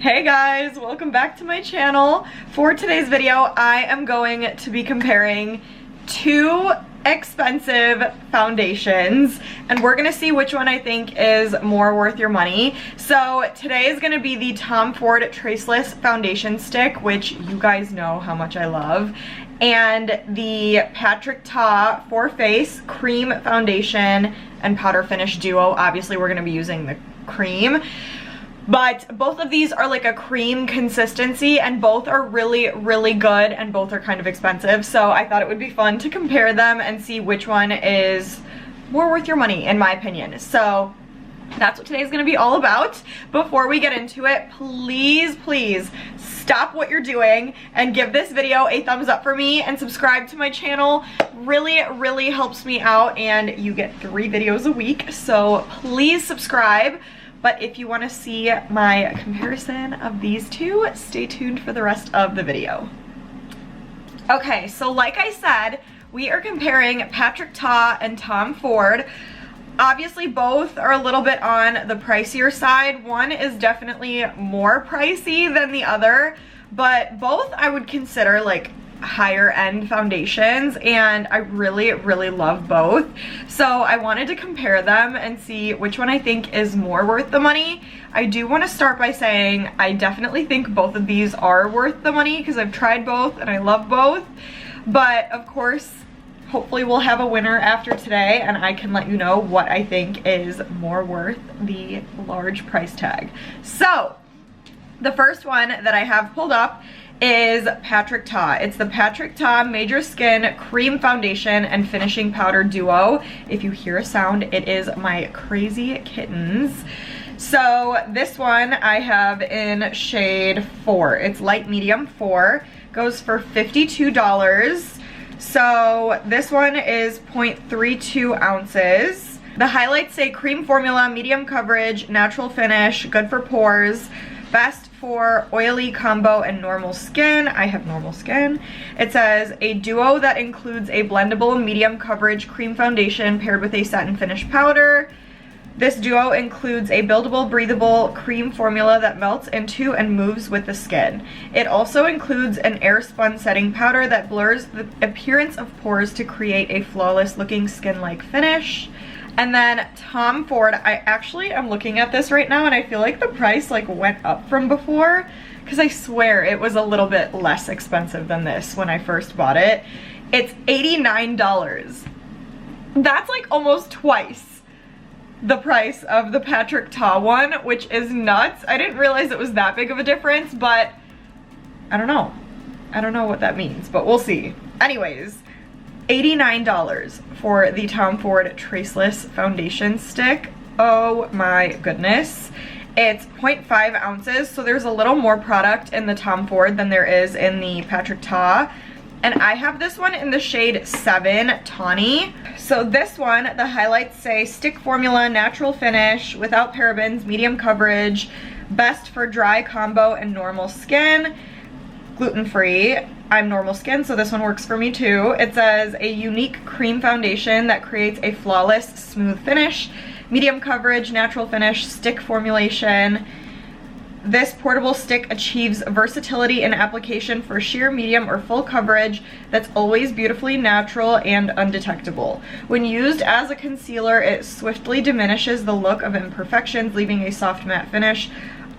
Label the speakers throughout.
Speaker 1: Hey guys, welcome back to my channel. For today's video, I am going to be comparing two expensive foundations and we're gonna see which one I think is more worth your money. So today is gonna be the Tom Ford Traceless foundation stick, which you guys know how much I love, and the Patrick Ta 4-Face Cream foundation and powder finish duo. Obviously we're gonna be using the cream, but both of these are like a cream consistency and both are really good and both are kind of expensive. So I thought it would be fun to compare them and see which one is more worth your money in my opinion. So that's what today is going to be all about. Before we get into it, please stop what you're doing and give this video a thumbs up for me and subscribe to my channel. Really helps me out and you get 3 videos a week. So please subscribe. But if you want to see my comparison of these two, stay tuned for the rest of the video. Okay, so like I said, we are comparing Patrick Ta and Tom Ford. Obviously both are a little bit on the pricier side. One is definitely more pricey than the other, but both I would consider like higher end foundations and I really love both. So I wanted to compare them and see which one I think is more worth the money. I do want to start by saying I definitely think both of these are worth the money because I've tried both and I love both, but of course hopefully we'll have a winner after today and I can let you know what I think is more worth the large price tag. So the first one that I have pulled up is Patrick Ta. It's the Patrick Ta Major Skin Cream Foundation and Finishing Powder Duo. If you hear a sound, it is my crazy kittens. So this one I have in shade 4. It's light medium 4. Goes for $52. So this one is 0.32 ounces. The highlights say cream formula, medium coverage, natural finish, good for pores, best for oily, combo, and normal skin. I have normal skin. It says a duo that includes a blendable medium coverage cream foundation paired with a satin finish powder. This duo includes a buildable, breathable cream formula that melts into and moves with the skin. It also includes an air spun setting powder that blurs the appearance of pores to create a flawless looking skin-like finish. And then Tom Ford, I actually am looking at this right now and I feel like the price like went up from before because I swear it was a little bit less expensive than this when I first bought it. It's $89. That's like almost twice the price of the Patrick Ta one, which is nuts. I didn't realize it was that big of a difference, but I don't know. I don't know what that means, but we'll see. Anyways, $89 for the Tom Ford Traceless foundation stick. Oh my goodness. It's 0.5 ounces, so there's a little more product in the Tom Ford than there is in the Patrick Ta. And I have this one in the shade 7, Tawny. So this one, the highlights say stick formula, natural finish, without parabens, medium coverage, best for dry, combo, and normal skin, gluten-free. I'm normal skin, so this one works for me too. It says a unique cream foundation that creates a flawless, smooth finish, medium coverage, natural finish, stick formulation. This portable stick achieves versatility in application for sheer, medium, or full coverage that's always beautifully natural and undetectable. When used as a concealer, it swiftly diminishes the look of imperfections, leaving a soft matte finish.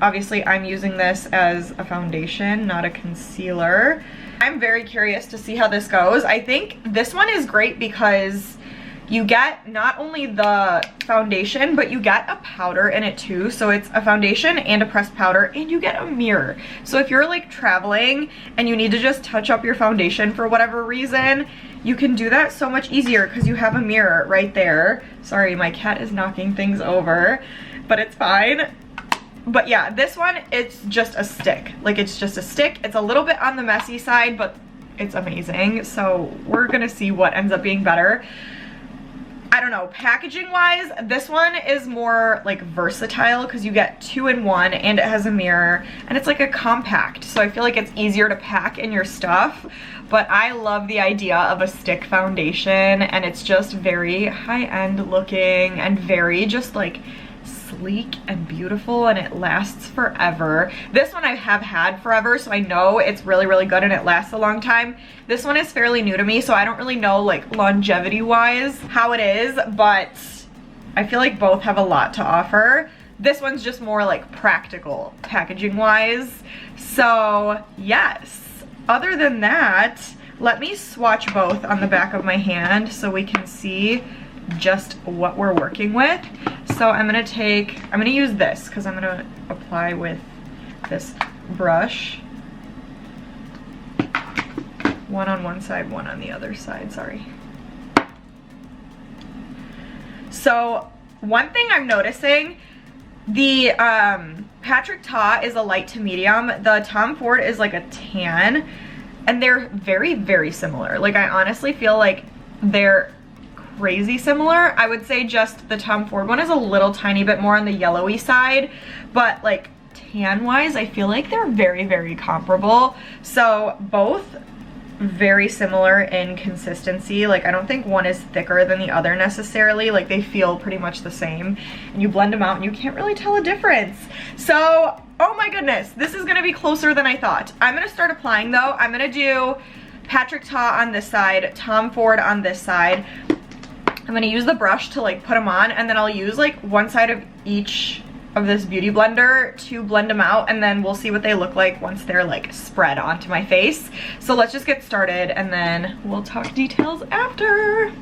Speaker 1: Obviously, I'm using this as a foundation, not a concealer. I'm very curious to see how this goes. I think this one is great because you get not only the foundation, but you get a powder in it too. So it's a foundation and a pressed powder, and you get a mirror. So if you're like traveling and you need to just touch up your foundation for whatever reason, you can do that so much easier because you have a mirror right there. Sorry, my cat is knocking things over, but it's fine. But yeah, this one, it's just a stick. Like, it's just a stick. It's a little bit on the messy side, but it's amazing. So we're gonna see what ends up being better. I don't know, packaging wise, this one is more like versatile because you get 2 in 1 and it has a mirror and it's like a compact. So I feel like it's easier to pack in your stuff. But I love the idea of a stick foundation and it's just very high-end looking and very just like sleek and beautiful, and it lasts forever. This one I have had forever, so I know it's really, really good and it lasts a long time. This one is fairly new to me, so I don't really know like longevity wise how it is, but I feel like both have a lot to offer. This one's just more like practical packaging wise. So yes, other than that, let me swatch both on the back of my hand so we can see just what we're working with. So I'm gonna use this because I'm gonna apply with this brush. One on one side, one on the other side, sorry. So one thing I'm noticing, the Patrick Ta is a light to medium. The Tom Ford is like a tan, and they're very, very similar. Like I honestly feel like they're crazy similar. I would say just the Tom Ford one is a little tiny bit more on the yellowy side, but like tan wise, I feel like they're very, very comparable. So both very similar in consistency. Like I don't think one is thicker than the other necessarily. Like they feel pretty much the same, and you blend them out and you can't really tell a difference. So, oh my goodness, this is gonna be closer than I thought. I'm gonna start applying though. I'm gonna do Patrick Ta on this side, Tom Ford on this side. I'm gonna use the brush to like put them on, and then I'll use like one side of each of this beauty blender to blend them out, and then we'll see what they look like once they're like spread onto my face. So let's just get started and then we'll talk details after.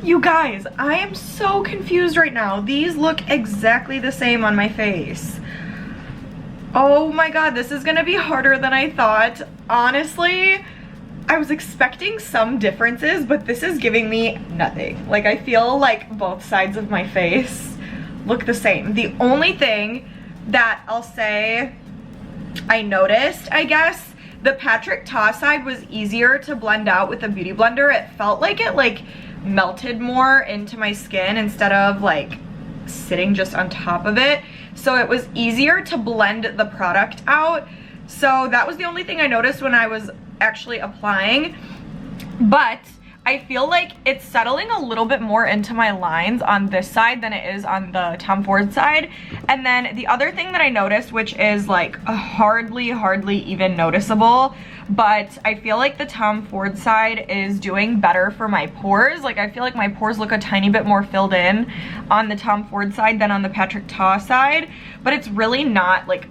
Speaker 1: You guys, I am so confused right now. These look exactly the same on my face. Oh my god, this is gonna be harder than I thought. Honestly, I was expecting some differences, but this is giving me nothing. Like I feel like both sides of my face look the same. The only thing that I'll say I noticed, I guess, the Patrick Ta side was easier to blend out with the beauty blender. It felt like it like melted more into my skin instead of like sitting just on top of it. So it was easier to blend the product out. So that was the only thing I noticed when I was actually applying. But I feel like it's settling a little bit more into my lines on this side than it is on the Tom Ford side. And then the other thing that I noticed, which is like hardly even noticeable, but I feel like the Tom Ford side is doing better for my pores. Like I feel like my pores look a tiny bit more filled in on the Tom Ford side than on the Patrick Ta side, but it's really not like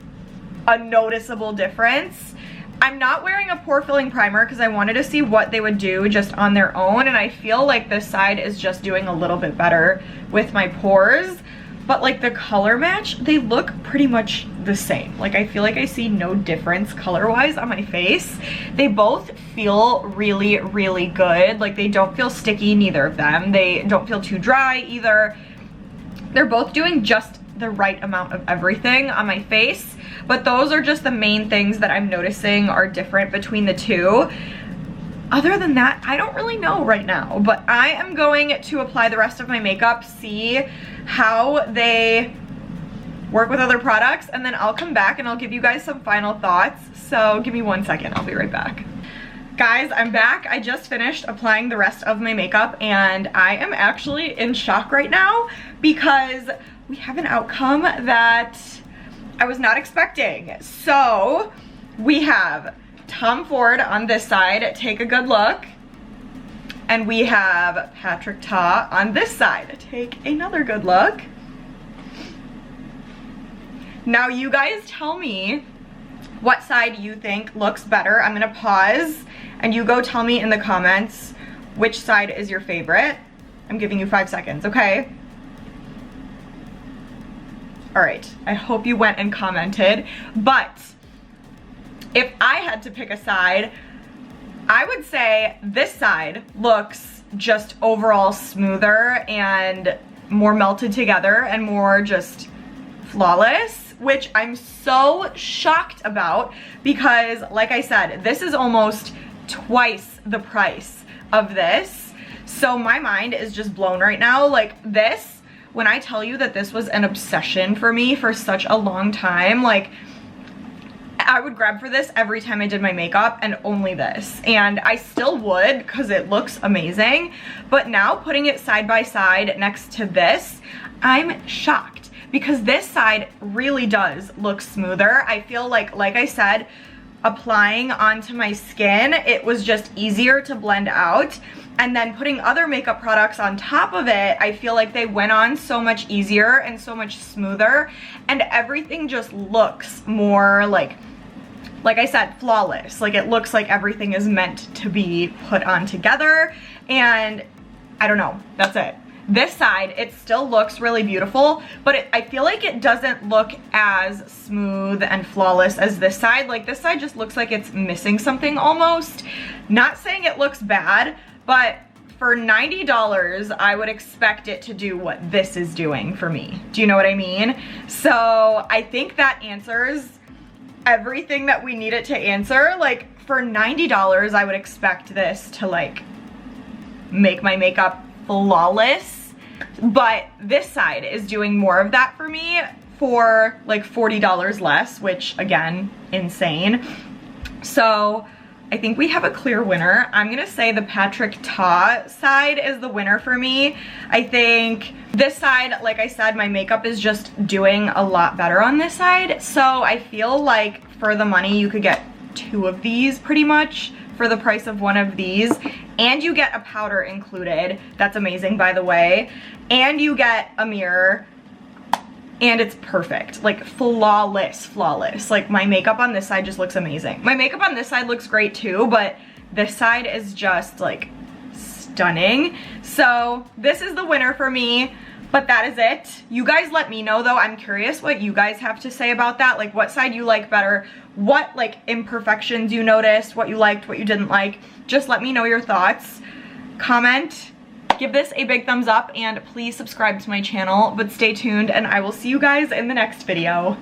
Speaker 1: a noticeable difference. I'm not wearing a pore filling primer because I wanted to see what they would do just on their own, and I feel like this side is just doing a little bit better with my pores. But like the color match, they look pretty much the same. Like I feel like I see no difference color wise on my face. They both feel really, really good. Like they don't feel sticky, neither of them. They don't feel too dry either. They're both doing just the right amount of everything on my face, but those are just the main things that I'm noticing are different between the two. Other than that, I don't really know right now, but I am going to apply the rest of my makeup, see how they work with other products, and then I'll come back and I'll give you guys some final thoughts. So give me 1 second, I'll be right back. Guys, I'm back. I just finished applying the rest of my makeup, and I am actually in shock right now because we have an outcome that I was not expecting. So we have Tom Ford on this side, take a good look, and we have Patrick Ta on this side, take another good look. Now you guys tell me what side you think looks better. I'm gonna pause and you go tell me in the comments which side is your favorite. I'm giving you 5 seconds, okay? All right, I hope you went and commented, but if I had to pick a side, I would say this side looks just overall smoother and more melted together and more just flawless, which I'm so shocked about because, like I said, this is almost twice the price of this. So my mind is just blown right now. Like this, when I tell you that this was an obsession for me for such a long time, like I would grab for this every time I did my makeup and only this. And I still would because it looks amazing. But now putting it side by side next to this, I'm shocked because this side really does look smoother. I feel like I said, applying onto my skin, it was just easier to blend out. And then putting other makeup products on top of it, I feel like they went on so much easier and so much smoother. And everything just looks more like I said, flawless. Like it looks like everything is meant to be put on together. And I don't know, that's it. This side, it still looks really beautiful, but I feel like it doesn't look as smooth and flawless as this side. Like this side just looks like it's missing something almost. Not saying it looks bad, but for $90, I would expect it to do what this is doing for me. Do you know what I mean? So I think that answers everything that we need it to answer. Like for $90, I would expect this to like make my makeup flawless, but this side is doing more of that for me for like $40 less, which again, insane. So I think we have a clear winner. I'm gonna say the Patrick Ta side is the winner for me. I think this side, like I said, my makeup is just doing a lot better on this side. So I feel like for the money, you could get 2 of these pretty much for the price of 1 of these. And you get a powder included. That's amazing, by the way. And you get a mirror. And it's perfect, like flawless. Like my makeup on this side just looks amazing. My makeup on this side looks great too, but this side is just like stunning. So this is the winner for me, but that is it. You guys let me know though. I'm curious what you guys have to say about that. Like what side you like better, what like imperfections you noticed, what you liked, what you didn't like. Just let me know your thoughts. Comment. Give this a big thumbs up and please subscribe to my channel, but stay tuned and I will see you guys in the next video.